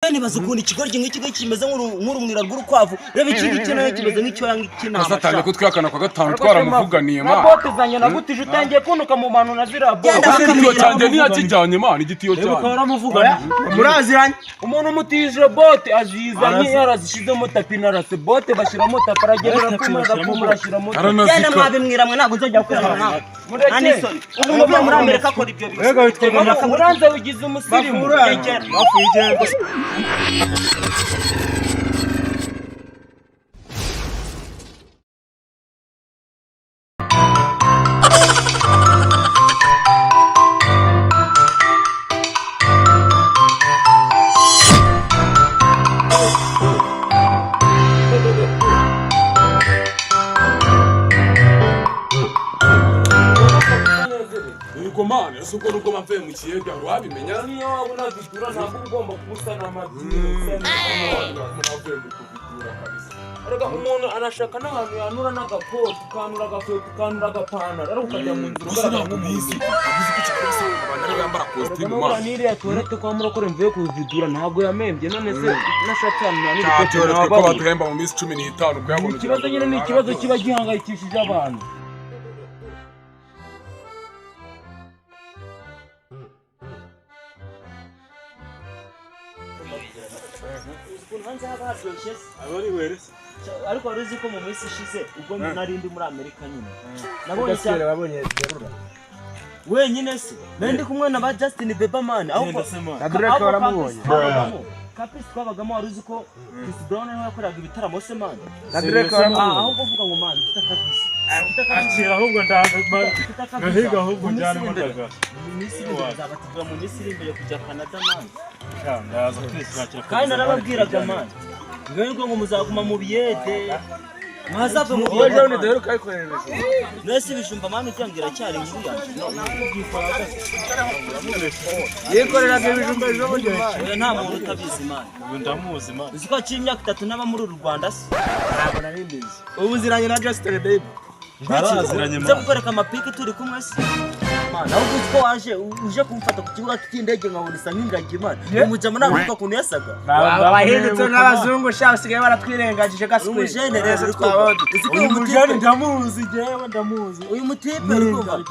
kandi bazukunda ikigoryi nk'iki kimeze nk'urumwira rw'urukwavu reba iki ngiki nayo kimeze nk'icyo yangikina Satani ko twakana kwa gatanu twaramuvuganiye ma bote zanye nagutije utangiye kunuka mu bantu nazira bote igitiyo cyanje ntiyakijyanye man igitiyo cyane baramuvugana muraziranye umuntu mutije bote azizanye yarazishizemo tapi narase bote bashiramo tapi aragerera kumurashiramo cyane mwabimwiramwe ntabwo nzajya gukorana nawe anisoni umuntu muri Amerika akora ibyo bintu muranze wigize umusirimu bafuye Ugomane suko nuko mapfe mu kiyega wabimenya niyo wabona vitura ntabwo ugomba kubusana amadini mapfe mu kuvitura kabisa arega umuntu anashaka n'ahantu yanura n'agakoti kanura agakoti kanura agapantaro ari ukajya mu nzira ugaragara nk'umuzi abizi ko cyakose abantu ari bambara costume ma niriya toilette kwa murokore mvuye kuvitura ntabwo yamembye none se nashatanye na n'ibikote ko baduhemba mu minsi 15 kuyabona ikibazo nyine ni ikibazo kiba gihangayikishije abantu hanze habashoshye abari werese ariko waruzi ko mu minsi ishize ubwo narindi muri Amerika nyine nabonye cyane babonye derura wenyine se nandi kumwe na ba Justin Bieber man ahubwo na Drake baramubonye Kapis twabagamo waruzi ko Chris Brown nawe yakoraga ibitaramo se man na Drake baramubonye ahubwo vuga ngo man Kapis akira ahubwo ndahiga ahubwo njyane modaga Minisitiri nzabatigira mu Misiri imbere kujya Canada man ndaza kwishakira kandi narababwiraga man ngwego ngo muzaguma mu biyede mwazave mu biyede none dero kayikorera nese ibijumba man cyangira cyari inkuru yanjye yikorera ibijumba ejo bundi nta muntu utabizi man ndamuzi man uziko cy'imyaka 3 n'aba muri Rwanda se ntabwo nari mbizi ubu ziranye na Justin Bieber baraziranye man gukoreka amapiki turi kumwe se nawe uziko waje uje kumfata ku kibuga cy'indege nkabona isa nk'ingagi man umujama navuga kuntu yasaga abahindutse n'abazungu sha usigaye baratwirengagije gaswe umujene rero twabodi uyu mujene ndamuzi jewe ndamuzi uyu mutipe rukumva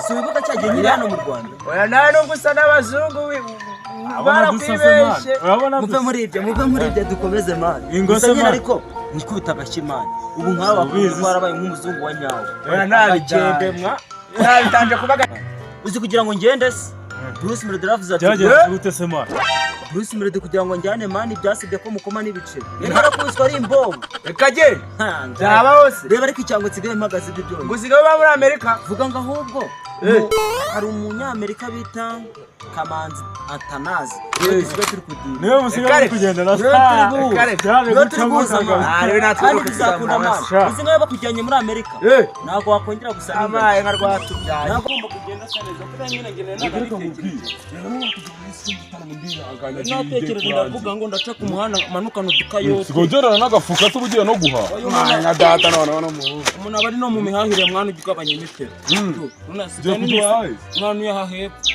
si wibuka cyagiye nyiri hano mu Rwanda oya nawe nubwo usa n'abazungu barakwibeshe muve muri ibyo dukomeze man gusa nyine ariko nikubita agashyi man ubu nk'aba bakuze barabaye nk'umuzungu wa nyawe oya nabigendemwa nabitanje kubaga uzi kugira ngo ngende se Bruce Melody ravuze ati byageze se man Bruce Melody kugira ngo njyane man byasibye ko mukoma n'ibiceri rero kubiswa ari imbogo ekage byaba hose reba ariko icyango tsigaye mpagaze ibyo byose ngusigaye ba muri Amerika vuga ngo ahubwo hari umunyamerika bita Kamanzi Atanazi turi kudina niwe musigaye kugenda na ari natwe kuzakunda man uzi ngaho bakujyanye muri Amerika ntabwo wakongera gusana amaye nka rwatubyaye ntabwo ugomba kugenda saneza kuko nyine natekereje ndavuga ngo ndaca ku muhanda manukana udukayote sigogerana n'agafuka tubugiye no guha nka data none umuntu abari no mu mihahire mwana ugabanya imitero mwana uyahahepfo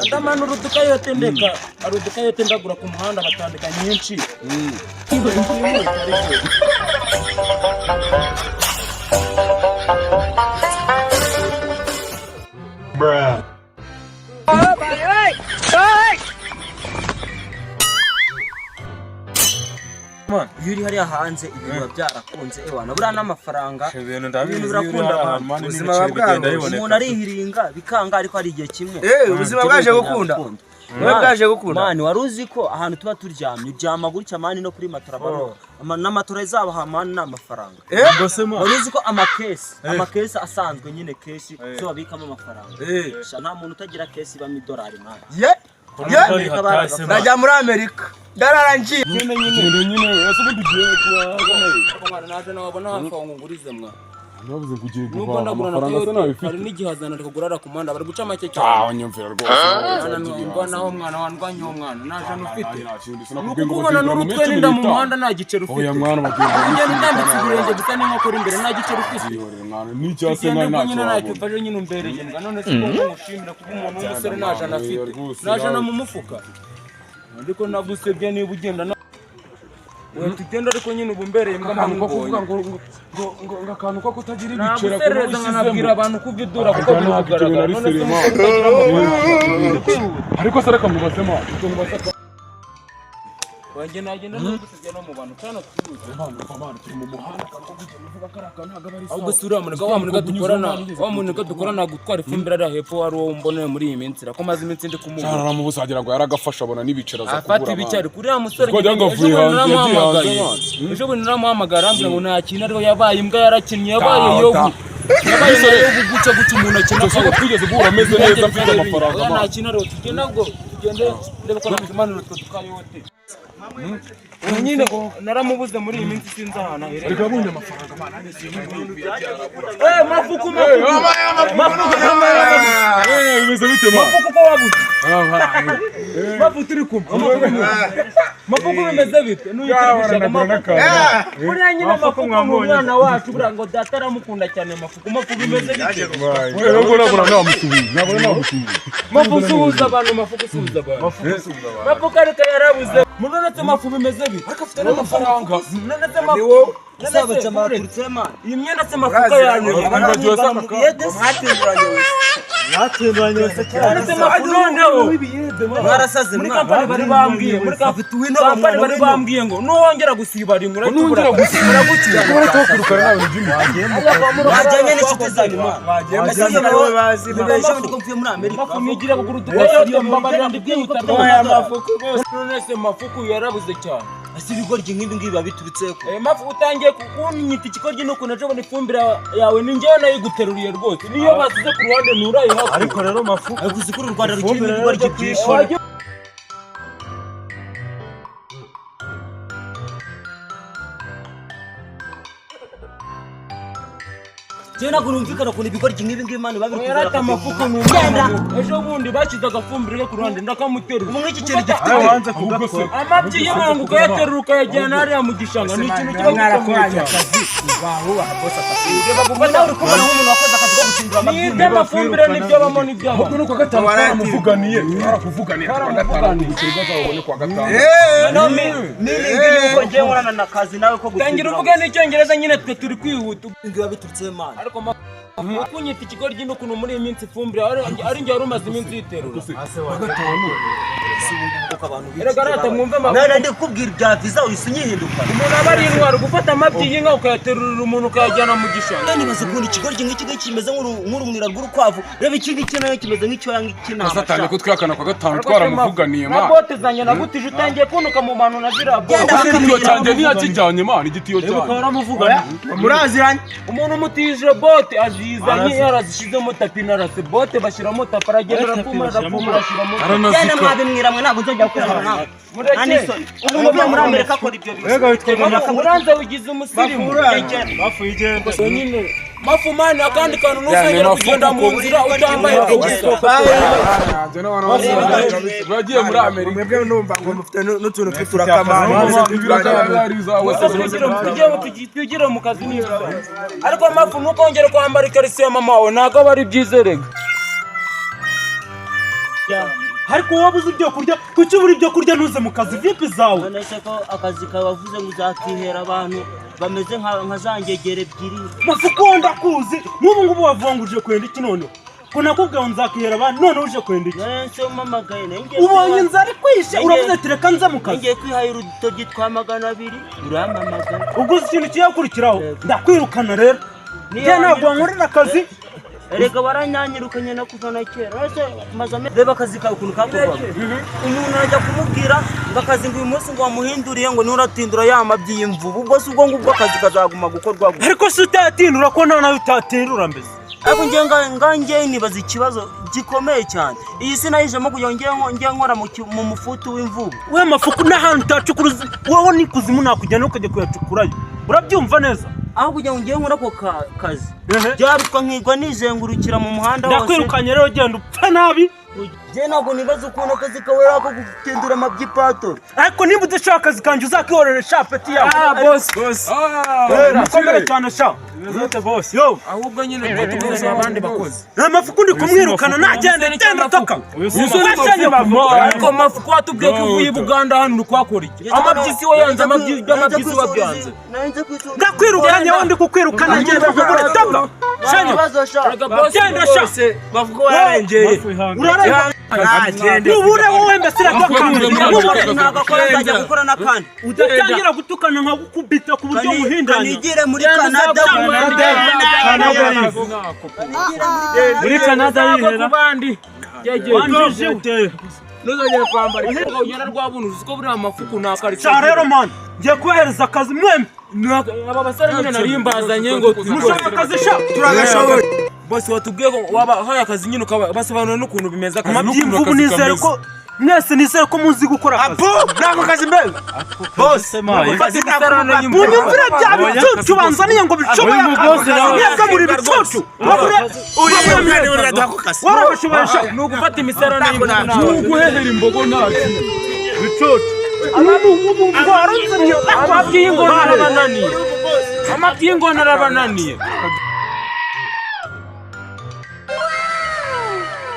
ndamanura udukayote ndeka ari udukayote ndagura ku muhanda batandika nyinshi yuri hariya hanze ibintu byarakunze ewana bura n'amafaranga ibintu birakunda ubuzima bwawe umuntu arihiringa bikanga ariko ari igihe kimwe ubuzima bwaje gukunda bwaje gukunda mani waruzi ko ahantu tuba turyamye uryama gutya mani no kuri matora baro n'amatora zabo hamani n'amafaranga waruzi ko amakesi asanzwe nyine kesi zo babikamo amafaranga nta muntu utagira kesi ibamo $1 mani najya muri Amerika dararangiye nyine ese bugiye kwa naje nabona hafa ngo ngurize mwa navuze kugiye guha amafaranga se nabifite hari n'igihazana rikugurara ku manda bari guca make cyane nyumvira rwose ngo naho mwana wandwanye uwo mwana naje nufite ukubona n'urutwe n'inda mu muhanda nta gicero ufite oya mwana bagenda ngende ndambitse ibirenge gusa n'inkokora imbere nta gicero ufite n'icyase nta ntacyo mfaje nyine umbereye none se ko ngushimira kuba umuntu w'umusore naje anafite naje na mu mufuka ariko nagusebye niba ugenda na tugenda ariko nyine ubumbereye imbwa kuvuga ngo akantu ko kutagira ibicera ko nabwira abantu kuvidura kuko bigaragara ariko se reka mubasema wanjye nagenda no gusebya no mu bantu cyane twibutse abantu turi mu muhanda kandi kugenda uvuga ko ari akantu ntabwo ari ahubwo sura wamuneka dukorana gutwara ifumbire ari hepfo wari uwo mboneye muri iyi minsi ko maze iminsi ndi kumubona cyara mubusagira ngo yaragafasha abona n'ibicera za afata ibicari kuri ya musore ejo bundi naramuhamagara ambwira ngo nta kintu ariho yabaye imbwa yarakinnye yabaye yobu guca umuntu akina ko twigeze guhura ameze neza afite amafaranga nta kintu ariho tugenda ngo tugende ndebe ko namuzimanira utwo tukayote nyine naramubuze muri iyi minsi sinzi ahantu aherereye reka bunye amafaranga mana mafuku bimeze bite ma mafuku ko wabuze mafuku turi kumwe mafuku bimeze bite n'uyitubishaka mafuku buriya nyine mafuku umwana wacu buriya ngo data aramukunda cyane mafuku bimeze bite mafuku suhuza abantu mafuku suhuza abantu mafuku ariko yarabuze munonetse mafuku bimeze bite ariko afite n'amafaranga munonetse mafuku Saba chama tulisema iyi myenda se mafuka yanyu mwarasaze muri kampani bari bambwiye muri kampani bari bambwiye ngo nuwongera gusiba rimwe nongera gusiba gutya baratokurukana nawe jimmy bajyanye n'inshuti zanyu bazi ko mvuye muri Amerika bakumigira kuguru tugayo mbabarira ndibyihuta mafuku nonese mafuku yarabuze cyane asibigoryi nk'ibi ngibi babiturutse ko mafuku utangiye kunyita ikikoryi no kunaje bone ifumbira yawe ningewe nayiguteruriye rwose niyo basize ku ruhande nurayiha ariko rero mafuku avuze ko u Rwanda rukiri ibigoryi byinshi Jena kurumvikana kuna ibigoryi nk'ibi ngibi mani babikugura yarata mafuku n'umwana ejo bundi bakiza agafumbire ku ruhande ndakamuterura umwe iki kintu gifite wanze kugakora amabyi y'amangu kayaterura ukayajyana hariya mu gishanga ni ikintu kiba gikomeye akazi baho babosa bakubona uri kubona nk'umuntu wakoze akazi ko gutsindira amabyi ni amafumbire nibyo bamo nibyo ahubwo nuko gatanu baramuvuganiye barakuvuganiye ikibazo babone kwa gatanu no ngiye uko ngiye nkorana na kazi nawe ko gutsindira tangira uvuge n'icyongereza nyine twe turi kwihuta ngiye biturutse mana ariko kunyita ikigoryi n'ukuntu muri iyi minsi ifumbire ari njye wari umaze iminsi yiterura erega rata mwumve none ndikubwira ibya visa uhise unyihinduka umuntu aba ari intwaro gufata amabyi y'inka ukayaterurira umuntu ukayajyana mu gishanga nibaza ukuntu ikigoryi nk'iki ngiki kimeze nk'urumwira rw'urukwavu reba iki ngiki nayo kimeze nk'icyoya ng'ikintama satani ko twihakana kwa gatanu twaramuvuganiye na bote zanjye nagutije utangiye kunuka mu bantu na ziriya bote igitiyo cyanjye ntiyakijyanye mana igitiyo cyanjye muraziranye umuntu umutije bote azizanye yarazishizemo tapi narase bote bashyiramo tapi aragenda arapfuma arashyiramo genda mwabimwira mwe ntabwo nzongera gukorana nawe umuntu uvuye muri Amerika akora ibyo bintu muranze wigize umusirimu nyine mafu mani akandi kantu nuzongera kugenda mu nzira utambaye bagiye muri Amerika mwebwe numva ngo mufite n'utuntu tw'uturakamaro twigire mu kazi neza ariko mafu ntukongere kwambara ikarisi ya mama wawe ntabwo aba ari byiza rega ariko wabuze ibyo kurya kuki ubura ibyo kurya ntuze mu kazi vipi zawe none se ko akazi kawe wavuze ngo uzakihera abantu bameze nka za ngegere ebyiri mafuko ndakuzi n'ubu ngubu wavuga ngo uje kwenda iki none ko nakubwiye ngo nzakihera abantu none uje kwenda iki none se umamagaye nenge ubonye inzara ikwishe uravuze ati reka nze mu kazi ngiye kwihahira udutoryi twa 200 urampamagara ubwo uzi ikintu kiyakurikiraho ndakwirukana rero njye ntabwo wankorera akazi erega baranyanyirukanye no kuva na kera ese maze reba akazi kawe ukuntu kakorwa umuntu ajya kumubwira ngo akazi ngo uyu munsi ngo wamuhinduriye ngo nuratindura ya mabyi y'imvubu ubwo se ubwo ngubwo akazi kazaguma gukorwa ariko se utatindura ko nawe utatindura mbese ariko ngiye nibaza ikibazo gikomeye cyane iyi si nayijemo kugira ngo ngiye nkora mu mufutu w'imvubu we mafuku n'ahantu utacukura wowe n'ikuzimu nakujyana ukajya kuyacukurayo urabyumva neza aho kugira ngo ngiye nkora ako kazi byarutwa nkigwa nizengurukira mu muhanda wose ndakwirukanye rero genda upfa nabi Je ntabwo nibaza ukuntu akazi kawe yako gutindura amabyipato. ariko niba udashaka akazi kanjye uzakihorera shapeti yawe. boss mukomere cyane sha. Yo, ahubwo nyine ngo tuguze abandi bakozi amafuku ndi kumwirukana nagende tenda toka. ariko mafuku watubwiye ko uvuye i Buganda hano uri kwakora iki? Amabyisi wayanze amabyisi wabyanze. Ndakwirukanye wundi kukwirukana ngende kugura toka. Shanyo. Genda sha. Mafuku wararengeye. Ubure wowe mbesira toka. Nagakora nzajya gukora nakandi. Udatangira gutukana nka gukubita ku buryo muhindanya. Kanigire muri Canada. Muri Canada yihera. Kubandi. Wanjije. Nuzongera kwambara ifuka ugenda rwabuntu uziko buri amafuku nakari. Cha rero man, ngiye kuhereza akazi mwembi. Aba basare nyine narimbazanye ngo Mushaka akazi sha. Turagashoboye. bose watubwiye ko waba haye akazi nyine basobanura n'ukuntu bimeze akazi Amabyimvubu nizere ko mwese nizere ko muzi gukora akazi. Nako kazi mbere. Bose maye. munyumvira bya bicucu banzaniye ngo bishoboye. Mwebwe muri bicucu. Warabashoboye sha. n'ugufata imisarane y'imbogo Nuguhehera imbogo ntacyo. Bicucu. Abantu ngo arunze amabyi y'ingona arabananiye